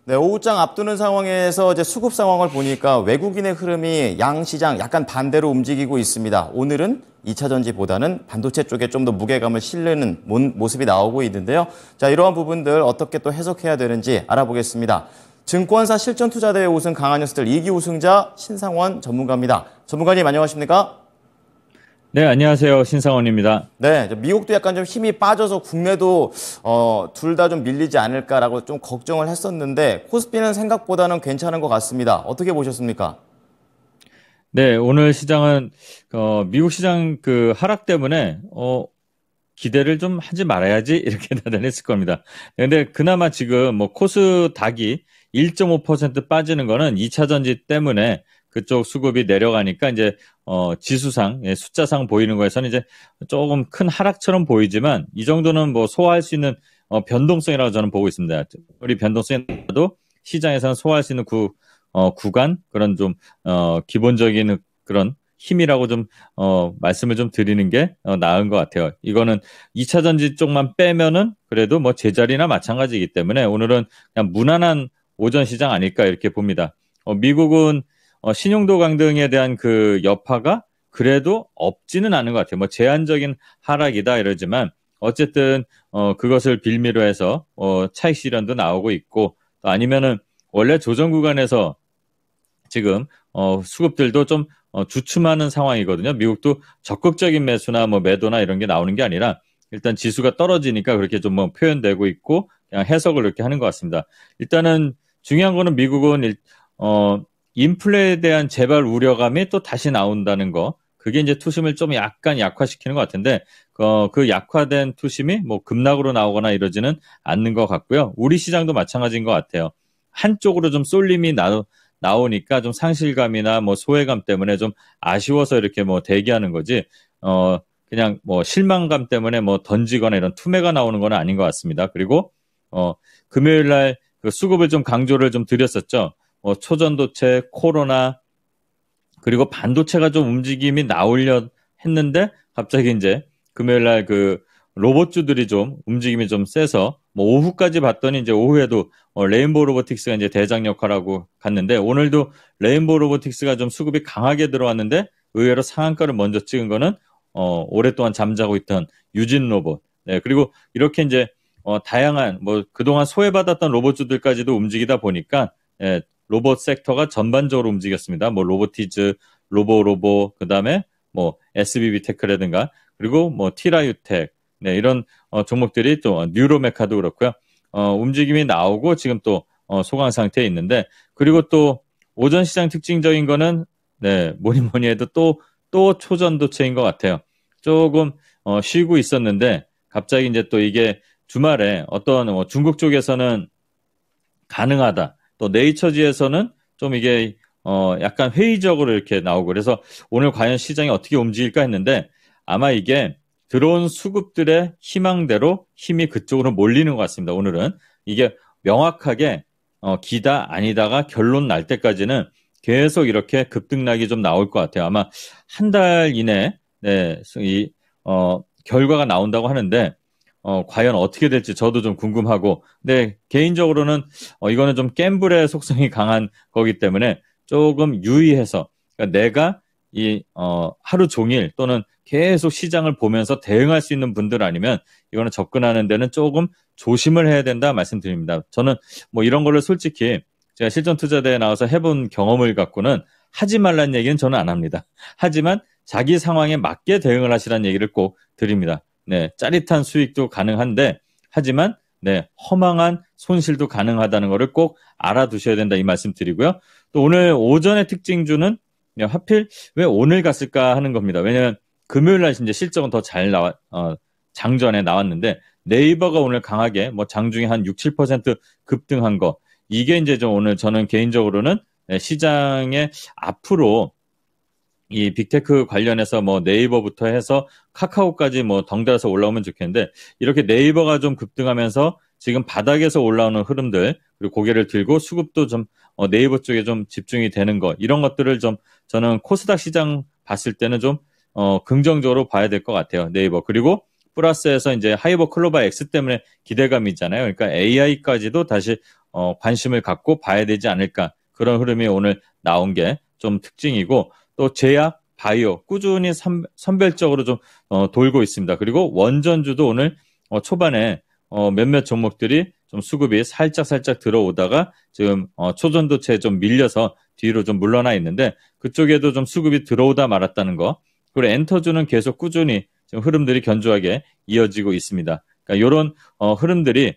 네, 오후장 앞두는 상황에서 이제 수급 상황을 보니까 외국인의 흐름이 양 시장 약간 반대로 움직이고 있습니다. 오늘은 2차 전지보다는 반도체 쪽에 좀 더 무게감을 실는 모습이 나오고 있는데요. 자, 이러한 부분들 어떻게 또 해석해야 되는지 알아보겠습니다. 증권사 실전투자대회 우승 강한 녀석들 2기 우승자 신상원 전문가입니다. 전문가님 안녕하십니까? 네, 안녕하세요. 신상원입니다. 네, 미국도 약간 좀 힘이 빠져서 국내도 둘 다 좀 밀리지 않을까라고 좀 걱정을 했었는데 코스피는 생각보다는 괜찮은 것 같습니다. 어떻게 보셨습니까? 네, 오늘 시장은 미국 시장 그 하락 때문에 기대를 좀 하지 말아야지 이렇게 다들 했을 겁니다. 근데 그나마 지금 뭐 코스닥이 1.5% 빠지는 거는 2차 전지 때문에 그쪽 수급이 내려가니까 이제 지수상 숫자상 보이는 거에서는 이제 조금 큰 하락처럼 보이지만 이 정도는 뭐 소화할 수 있는 변동성이라고 저는 보고 있습니다. 우리 변동성이 나도 시장에서는 소화할 수 있는 구간 그런 좀 기본적인 그런 힘이라고 좀 말씀을 좀 드리는 게 나은 것 같아요. 이거는 2차 전지 쪽만 빼면은 그래도 뭐 제자리나 마찬가지이기 때문에 오늘은 그냥 무난한 오전 시장 아닐까 이렇게 봅니다. 미국은 신용도 강등에 대한 그 여파가 그래도 없지는 않은 것 같아요. 뭐 제한적인 하락이다 이러지만 어쨌든 그것을 빌미로 해서 차익 실현도 나오고 있고 또 아니면은 원래 조정 구간에서 지금 수급들도 좀 주춤하는 상황이거든요. 미국도 적극적인 매수나 뭐 매도나 이런 게 나오는 게 아니라 일단 지수가 떨어지니까 그렇게 좀 뭐 표현되고 있고 그냥 해석을 이렇게 하는 것 같습니다. 일단은 중요한 거는 미국은 인플레에 대한 재발 우려감이 또 다시 나온다는 거. 그게 이제 투심을 좀 약간 약화시키는 것 같은데, 그 약화된 투심이 뭐 급락으로 나오거나 이러지는 않는 것 같고요. 우리 시장도 마찬가지인 것 같아요. 한쪽으로 좀 쏠림이 나오니까 좀 상실감이나 뭐 소외감 때문에 좀 아쉬워서 이렇게 뭐 대기하는 거지, 그냥 뭐 실망감 때문에 뭐 던지거나 이런 투매가 나오는 건 아닌 것 같습니다. 그리고, 금요일 날 그 수급을 좀 강조를 좀 드렸었죠. 초전도체, 코로나, 그리고 반도체가 좀 움직임이 나오려 했는데 갑자기 이제 금요일 날 그 로봇주들이 좀 움직임이 좀 세서 뭐 오후까지 봤더니 이제 오후에도 레인보우 로보틱스가 이제 대장 역할하고 갔는데 오늘도 레인보우 로보틱스가 좀 수급이 강하게 들어왔는데 의외로 상한가를 먼저 찍은 거는 오랫동안 잠자고 있던 유진 로봇. 네, 그리고 이렇게 이제 다양한 뭐 그동안 소외받았던 로봇주들까지도 움직이다 보니까 예, 로봇 섹터가 전반적으로 움직였습니다. 뭐 로보티즈, 로보로보, 그다음에 뭐 SBB 테크라든가 그리고 뭐 티라유텍 네, 이런 종목들이 또 뉴로메카도 그렇고요. 움직임이 나오고 지금 또 소강 상태에 있는데 그리고 또 오전 시장 특징적인 거는 네, 뭐니 해도 또 초전도체인 것 같아요. 조금 쉬고 있었는데 갑자기 이제 또 이게 주말에 어떤 중국 쪽에서는 가능하다. 또 네이처지에서는 좀 이게 약간 회의적으로 이렇게 나오고 그래서 오늘 과연 시장이 어떻게 움직일까 했는데 아마 이게 들어온 수급들의 희망대로 힘이 그쪽으로 몰리는 것 같습니다. 오늘은 이게 명확하게 기다 아니다가 결론 날 때까지는 계속 이렇게 급등락이 좀 나올 것 같아요. 아마 한 달 이내 네, 결과가 나온다고 하는데 과연 어떻게 될지 저도 좀 궁금하고, 근데 개인적으로는 이거는 좀 갬블의 속성이 강한 거기 때문에 조금 유의해서 그러니까 내가 하루 종일 또는 계속 시장을 보면서 대응할 수 있는 분들 아니면 이거는 접근하는 데는 조금 조심을 해야 된다 말씀드립니다. 저는 뭐 이런 거를 솔직히 제가 실전투자대에 나와서 해본 경험을 갖고는 하지 말라는 얘기는 저는 안 합니다. 하지만 자기 상황에 맞게 대응을 하시라는 얘기를 꼭 드립니다. 네, 짜릿한 수익도 가능한데 하지만 네, 허망한 손실도 가능하다는 것을 꼭 알아두셔야 된다 이 말씀 드리고요. 또 오늘 오전의 특징주는 하필 왜 오늘 갔을까 하는 겁니다. 왜냐하면 금요일 날 이제 실적은 더 잘 장전에 나왔는데 네이버가 오늘 강하게 뭐 장중에 한 6, 7% 급등한 거 이게 이제 좀 오늘 저는 개인적으로는 시장에 앞으로 이 빅테크 관련해서 뭐 네이버부터 해서 카카오까지 뭐 덩달아서 올라오면 좋겠는데 이렇게 네이버가 좀 급등하면서 지금 바닥에서 올라오는 흐름들 그리고 고개를 들고 수급도 좀 네이버 쪽에 좀 집중이 되는 거 이런 것들을 좀 저는 코스닥 시장 봤을 때는 좀 긍정적으로 봐야 될 것 같아요. 네이버 그리고 플러스해서 이제 하이버 클로바 X 때문에 기대감이 있잖아요. 그러니까 AI까지도 다시 관심을 갖고 봐야 되지 않을까. 그런 흐름이 오늘 나온 게 좀 특징이고 또 제약, 바이오 꾸준히 선별적으로 좀 돌고 있습니다. 그리고 원전주도 오늘 초반에 몇몇 종목들이 좀 수급이 살짝 들어오다가 지금 초전도체에 좀 밀려서 뒤로 좀 물러나 있는데 그쪽에도 좀 수급이 들어오다 말았다는 거. 그리고 엔터주는 계속 꾸준히 지금 흐름들이 견조하게 이어지고 있습니다. 그러니까 이런 흐름들이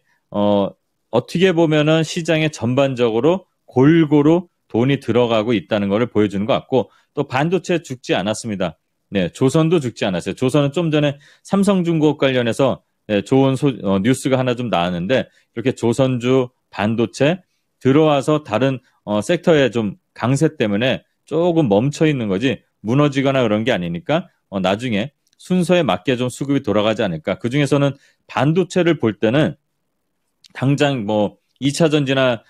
어떻게 보면은 시장에 전반적으로 골고루 돈이 들어가고 있다는 것을 보여주는 것 같고 또 반도체 죽지 않았습니다. 네, 조선도 죽지 않았어요. 조선은 좀 전에 삼성중공업 관련해서 네, 좋은 뉴스가 하나 좀 나왔는데 이렇게 조선주 반도체 들어와서 다른 섹터의 좀 강세 때문에 조금 멈춰 있는 거지 무너지거나 그런 게 아니니까 나중에 순서에 맞게 좀 수급이 돌아가지 않을까. 그중에서는 반도체를 볼 때는 당장 뭐 2차 전지나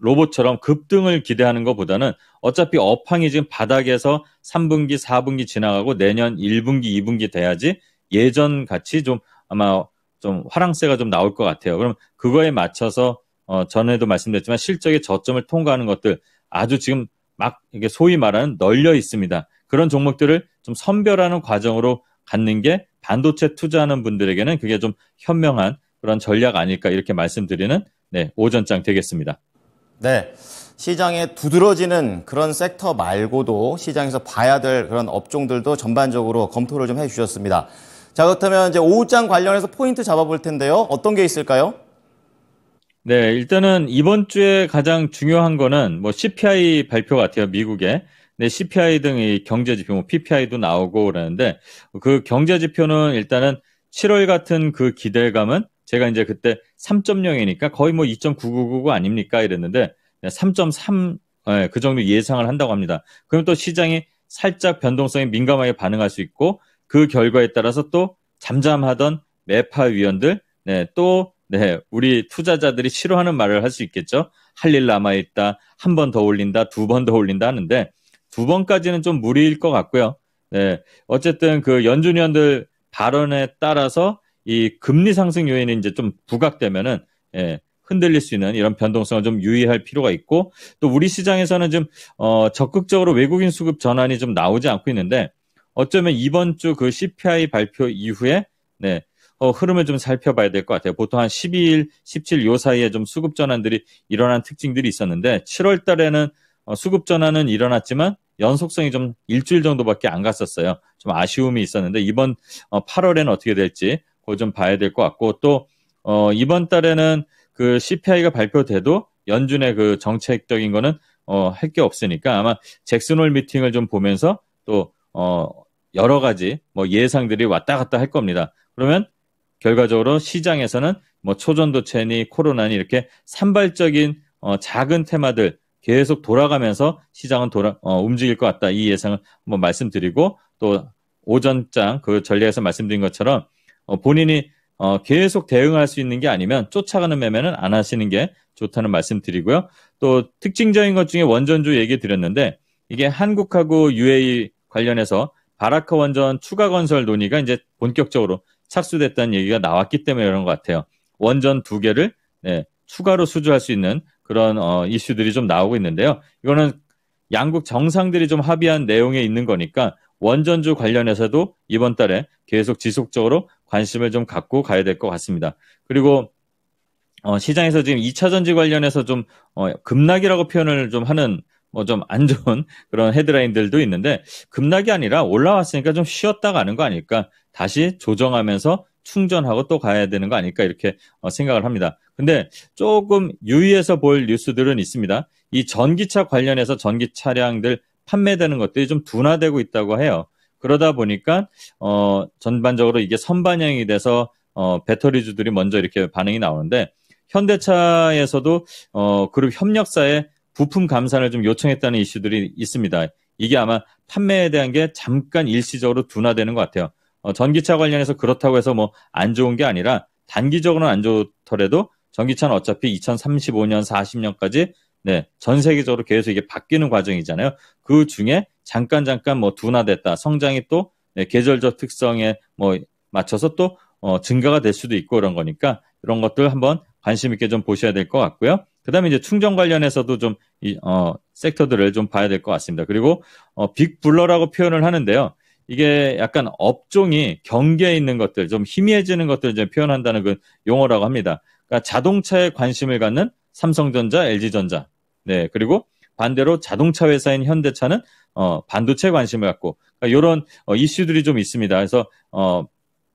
로봇처럼 급등을 기대하는 것보다는 어차피 업황이 지금 바닥에서 3분기, 4분기 지나가고 내년 1분기, 2분기 돼야지 예전 같이 좀 아마 좀 화랑세가 좀 나올 것 같아요. 그럼 그거에 맞춰서 전에도 말씀드렸지만 실적의 저점을 통과하는 것들 아주 지금 막 이게 소위 말하는 널려 있습니다. 그런 종목들을 좀 선별하는 과정으로 갖는 게 반도체 투자하는 분들에게는 그게 좀 현명한 그런 전략 아닐까 이렇게 말씀드리는 네, 오전장 되겠습니다. 네. 시장에 두드러지는 그런 섹터 말고도 시장에서 봐야 될 그런 업종들도 전반적으로 검토를 좀 해주셨습니다. 자, 그렇다면 이제 오후장 관련해서 포인트 잡아볼 텐데요. 어떤 게 있을까요? 네, 일단은 이번 주에 가장 중요한 거는 뭐 CPI 발표 같아요, 미국에. 네, CPI 등의 경제 지표, 뭐 PPI도 나오고 그러는데 그 경제 지표는 일단은 7월 같은 그 기대감은 제가 이제 그때 3.0이니까 거의 뭐 2.9999 아닙니까? 이랬는데 3.3, 네, 그 정도 예상을 한다고 합니다. 그럼 또 시장이 살짝 변동성에 민감하게 반응할 수 있고 그 결과에 따라서 또 잠잠하던 매파 위원들, 네, 또 네, 우리 투자자들이 싫어하는 말을 할 수 있겠죠. 할 일 남아있다, 한 번 더 올린다, 두 번 더 올린다 하는데 두 번까지는 좀 무리일 것 같고요. 네, 어쨌든 그 연준위원들 발언에 따라서 이 금리 상승 요인이 이제 좀 부각되면은 예, 흔들릴 수 있는 이런 변동성을 좀 유의할 필요가 있고 또 우리 시장에서는 좀 적극적으로 외국인 수급 전환이 좀 나오지 않고 있는데 어쩌면 이번 주 그 CPI 발표 이후에 네, 흐름을 좀 살펴봐야 될 것 같아요. 보통 한 12일, 17일 요 사이에 좀 수급 전환들이 일어난 특징들이 있었는데 7월 달에는 수급 전환은 일어났지만 연속성이 좀 일주일 정도밖에 안 갔었어요. 좀 아쉬움이 있었는데 이번 8월에는 어떻게 될지 그거 좀 봐야 될 것 같고 또 이번 달에는 그 CPI가 발표돼도 연준의 그 정책적인 거는 할 게 없으니까 아마 잭슨홀 미팅을 좀 보면서 또 여러 가지 뭐 예상들이 왔다 갔다 할 겁니다. 그러면 결과적으로 시장에서는 뭐 초전도체니 코로나니 이렇게 산발적인 작은 테마들 계속 돌아가면서 시장은 움직일 것 같다. 이 예상을 한번 말씀드리고 또 오전장 그 전략에서 말씀드린 것처럼 본인이 계속 대응할 수 있는 게 아니면 쫓아가는 매매는 안 하시는 게 좋다는 말씀드리고요. 또 특징적인 것 중에 원전주 얘기 드렸는데 이게 한국하고 UAE 관련해서 바라카 원전 추가 건설 논의가 이제 본격적으로 착수됐다는 얘기가 나왔기 때문에 그런 것 같아요. 원전 2개를 네, 추가로 수주할 수 있는 그런 이슈들이 좀 나오고 있는데요. 이거는 양국 정상들이 좀 합의한 내용에 있는 거니까 원전주 관련해서도 이번 달에 계속 지속적으로 관심을 좀 갖고 가야 될 것 같습니다. 그리고 시장에서 지금 2차 전지 관련해서 좀 급락이라고 표현을 좀 하는 뭐 좀 안 좋은 그런 헤드라인들도 있는데 급락이 아니라 올라왔으니까 좀 쉬었다 가는 거 아닐까 다시 조정하면서 충전하고 또 가야 되는 거 아닐까 이렇게 생각을 합니다. 근데 조금 유의해서 볼 뉴스들은 있습니다. 이 전기차 관련해서 전기 차량들 판매되는 것들이 좀 둔화되고 있다고 해요. 그러다 보니까 전반적으로 이게 선반영이 돼서 배터리주들이 먼저 이렇게 반응이 나오는데 현대차에서도 그룹 협력사에 부품 감산을 좀 요청했다는 이슈들이 있습니다. 이게 아마 판매에 대한 게 잠깐 일시적으로 둔화되는 것 같아요. 전기차 관련해서 그렇다고 해서 뭐 안 좋은 게 아니라 단기적으로는 안 좋더라도 전기차는 어차피 2035년, 40년까지 네, 전 세계적으로 계속 이게 바뀌는 과정이잖아요. 그 중에 잠깐 뭐 둔화됐다. 성장이 또 네, 계절적 특성에 뭐 맞춰서 또 증가가 될 수도 있고 그런 거니까 이런 것들 한번 관심 있게 좀 보셔야 될 것 같고요. 그다음에 이제 충전 관련해서도 좀 섹터들을 좀 봐야 될 것 같습니다. 그리고 빅블러라고 표현을 하는데요. 이게 약간 업종이 경계에 있는 것들, 좀 희미해지는 것들을 이제 표현한다는 그 용어라고 합니다. 그러니까 자동차에 관심을 갖는 삼성전자, LG전자. 네, 그리고 반대로 자동차 회사인 현대차는 반도체에 관심을 갖고, 그러니까 이런 이슈들이 좀 있습니다. 그래서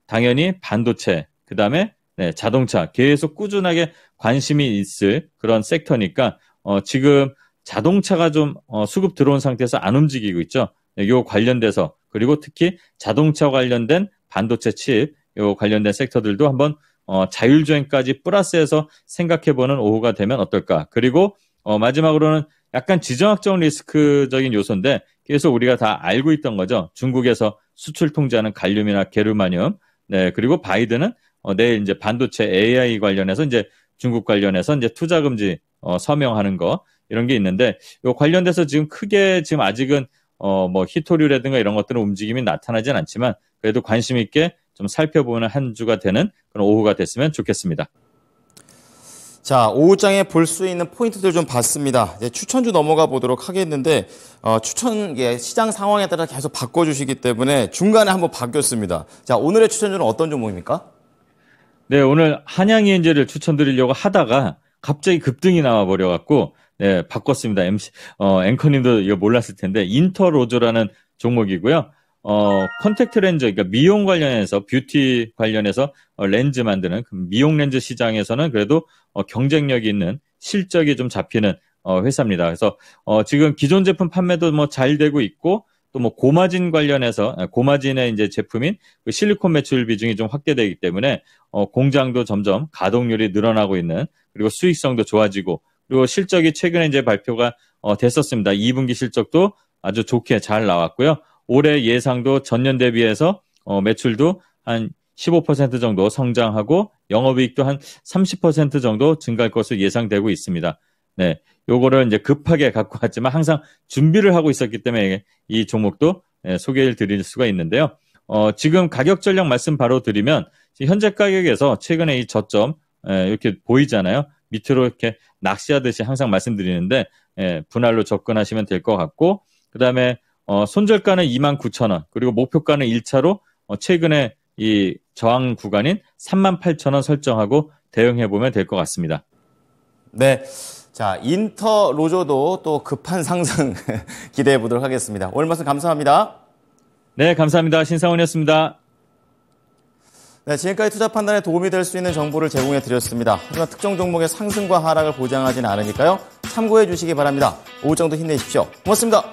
당연히 반도체, 그다음에 네, 자동차 계속 꾸준하게 관심이 있을 그런 섹터니까 지금 자동차가 좀 수급 들어온 상태에서 안 움직이고 있죠. 네, 요 관련돼서 그리고 특히 자동차 관련된 반도체 칩 요 관련된 섹터들도 한번 자율주행까지 플러스해서 생각해보는 오후가 되면 어떨까. 그리고 마지막으로는 약간 지정학적 리스크적인 요소인데 계속 우리가 다 알고 있던 거죠. 중국에서 수출 통제하는 갈륨이나 게르마늄. 네, 그리고 바이든은 내일 이제 반도체 AI 관련해서 이제 중국 관련해서 이제 투자 금지 서명하는 거 이런 게 있는데 요 관련돼서 지금 크게 지금 아직은 뭐 히토류라든가 이런 것들은 움직임이 나타나진 않지만 그래도 관심 있게 좀 살펴보는 한 주가 되는 그런 오후가 됐으면 좋겠습니다. 자, 오후장에 볼 수 있는 포인트들 좀 봤습니다. 이제 추천주 넘어가 보도록 하겠는데, 시장 상황에 따라 계속 바꿔주시기 때문에 중간에 한번 바뀌었습니다. 자, 오늘의 추천주는 어떤 종목입니까? 네, 오늘 한양이엔제를 추천드리려고 하다가 갑자기 급등이 나와버려갖고, 네, 바꿨습니다. 앵커님도 이거 몰랐을 텐데, 인터로조라는 종목이고요. 컨택트 렌즈, 그러니까 미용 관련해서, 뷰티 관련해서 렌즈 만드는 그 미용 렌즈 시장에서는 그래도 경쟁력이 있는 실적이 좀 잡히는 회사입니다. 그래서 지금 기존 제품 판매도 뭐 잘 되고 있고 또 뭐 고마진 관련해서 고마진의 이제 제품인 그 실리콘 매출 비중이 좀 확대되기 때문에 공장도 점점 가동률이 늘어나고 있는 그리고 수익성도 좋아지고 그리고 실적이 최근에 이제 발표가 됐었습니다. 2분기 실적도 아주 좋게 잘 나왔고요. 올해 예상도 전년 대비해서 매출도 한 15% 정도 성장하고 영업이익도 한 30% 정도 증가할 것으로 예상되고 있습니다. 네, 요거를 이제 급하게 갖고 왔지만 항상 준비를 하고 있었기 때문에 이 종목도 소개를 드릴 수가 있는데요. 지금 가격 전략 말씀 바로 드리면 현재 가격에서 최근에 이 저점 이렇게 보이잖아요. 밑으로 이렇게 낚시하듯이 항상 말씀드리는데 분할로 접근하시면 될 것 같고 그다음에 손절가는 29,000원 그리고 목표가는 1차로 최근에 이 저항 구간인 38,000원 설정하고 대응해보면 될 것 같습니다. 네. 자, 인터로조도 또 급한 상승 기대해 보도록 하겠습니다. 오늘 말씀 감사합니다. 네, 감사합니다. 신상훈이었습니다. 네, 지금까지 투자 판단에 도움이 될 수 있는 정보를 제공해 드렸습니다. 하지만 특정 종목의 상승과 하락을 보장하지는 않으니까요. 참고해 주시기 바랍니다. 오후 정도 힘내십시오. 고맙습니다.